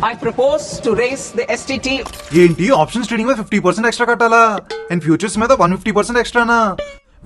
I propose to raise the STT. ఏంటి options trading మీద 50% extra కట్టాలా అండ్ ఫ్యూచర్స్ మీద 150% ఎక్స్ట్రానా?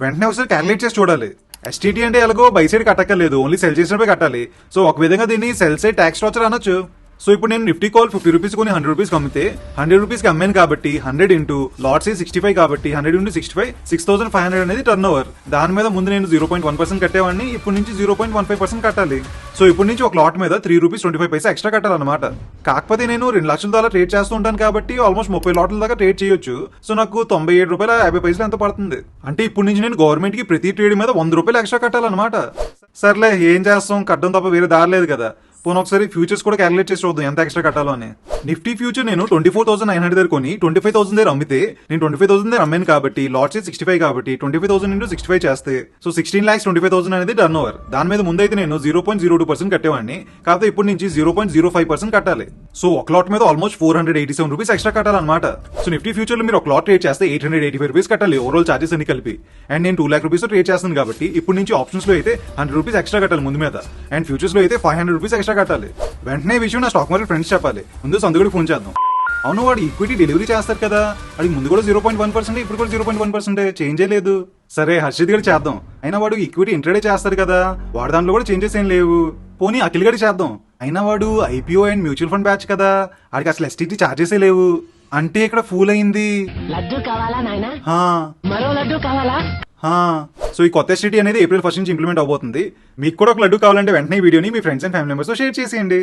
వెంటనే ఒకసారి క్యాలిక్యులేట్ చేసి చూడాలి. ఎస్టీటీ అంటే ఎలాగో బై సైడ్ కట్టక్కర్లేదు, ఓన్లీ సెల్ చేసినప్పుడే కట్టాలి. సో ఒక విధంగా దీన్ని సెల్ సైడ్ ట్యాక్స్ స్ట్రక్చర్ అనొచ్చు. సో ఇప్పుడు నేను నిఫ్టీ కాల్ 50 రూపీస్ కొని 100 రూపీస్ అమ్మితే 100 రూపీస్ కి అమ్మాను కాబట్టి 100 ఇంటూ లాట్స్ 65 కాబట్టి 100 ఇంటూ 65 6500 అనేది టర్న్ ఓవర్. దాని మీద ముందు నేను 0.1% కట్టేవాడిని, ఇప్పుడు నుంచి 0.15% కట్టాలి. సో ఇప్పుడు నుంచి ఒక లాట్ మీద 3 రూపీస్ 25 పైసా ఎక్స్ట్రా కట్టాలన్నమాట. కాకపోతే నేను $2 లక్షల ట్రేడ్ చేస్తూ ఉంటాను కాబట్టి ఆల్మోస్ట్ 30 లాట్ల దాకా ట్రేడ్ చేయొచ్చు. సో నాకు $97.50 ఎంత పడుతుంది అంటే ఇప్పుడు నుంచి నేను గవర్నమెంట్ కి ప్రతి ట్రేడ్ మీద $100 ఎక్స్ట్రా కట్టాలన్నమాట. సర్లే ఏం చేస్తాం, కట్టడం తప్ప వేరే దారి లేదు కదా. పోనీ ఒకసారి ఫ్యూచర్స్ కూడా క్యాలిక్యులేట్ చేసి చూద్దాం ఎంత ఎక్స్ట్రా కట్టాలో అని. నిఫ్టీ ఫ్యూచర్ నేను 24,900 దగ్గర కొని 25,000 దగ్గర అమ్మితే నేను 25,000 దగ్గర అమ్మాను కాబట్టి లాట్స్ 65 కాబట్టి 25,000 ఇంటూ 65 చేస్తే సో 16,25,000 అనేది టర్న్ ఓవర్. దాని మీద ముందైతే నేను 0.02% కట్టేవాడిని, కాకపోతే ఇప్పుడు నుంచి 0.05% కట్టాలి. సో ఒక లాట్ మీద ఆల్మోస్ట్ 487 రూపీస్ ఎక్స్ట్రా కట్టాలన్నమాట. సో నిఫ్టీ ఫ్యూచర్ లో మీరు ఒక లాట్ ట్రేడ్ చేస్తే 885 రూపీస్ కట్టాలి ఓవరాల్ చార్జెస్ అన్ని కలిపి. అండ్ నేను 2 lakh రూపీస్ ట్రేడ్ చేస్తాను కాబట్టి ఇప్పుడు నుంచి ఆప్షన్స్ లో అయితే 100 రూపీస్ ఎక్స్ట్రా కట్టాలి ముందు మీద, అండ్ ఫ్యూచర్స్ లో అయితే 500 రూపీస్ ఎక్స్ట్రా కట్టాలి. వెంటనే విషయం నా స్టాక్ మార్కెట్ ఫ్రెండ్స్ చెప్పాలి. ముందు సందుకు ఫోన్ చేద్దాం. అవును, వాడు ఈక్విటీ డెలివరీ చేస్తారు కదా, అది ముందు కూడా 0.1%, ఇప్పుడు కూడా 0.1% చేంజ్ లేదు. సరే హర్షిత్ గడి చేద్దాం, అయినా వాడు ఈక్విటీ ఇంట్రాడే చేస్తారు కదా, వాడు దాంట్లో కూడా చేంజెస్ ఏం లేవు. పోనీ అఖిల్ గడి చేద్దాం, అయినా వాడు IPO and mutual fund batch కదా, వాడికి అసలు ఎస్టీటీ చార్జెసే లేవు. అంటే ఇక్కడ ఫూల్ అయింది. లడ్డు కావాలా నాయనా? మరో లడ్డు కావాలా? సో ఈ కొత్త ఎస్టీటీ అనేది April 1 నుంచి ఇంప్లిమెంట్ అవబోతుంది. మీకు కూడా ఒక లడ్డు కావాలంటే వెంటనే ఈ వీడియోని మీ ఫ్రెండ్స్ అండ్ ఫ్యామిలీ మెంబర్స్ తో షేర్ చేసేయండి.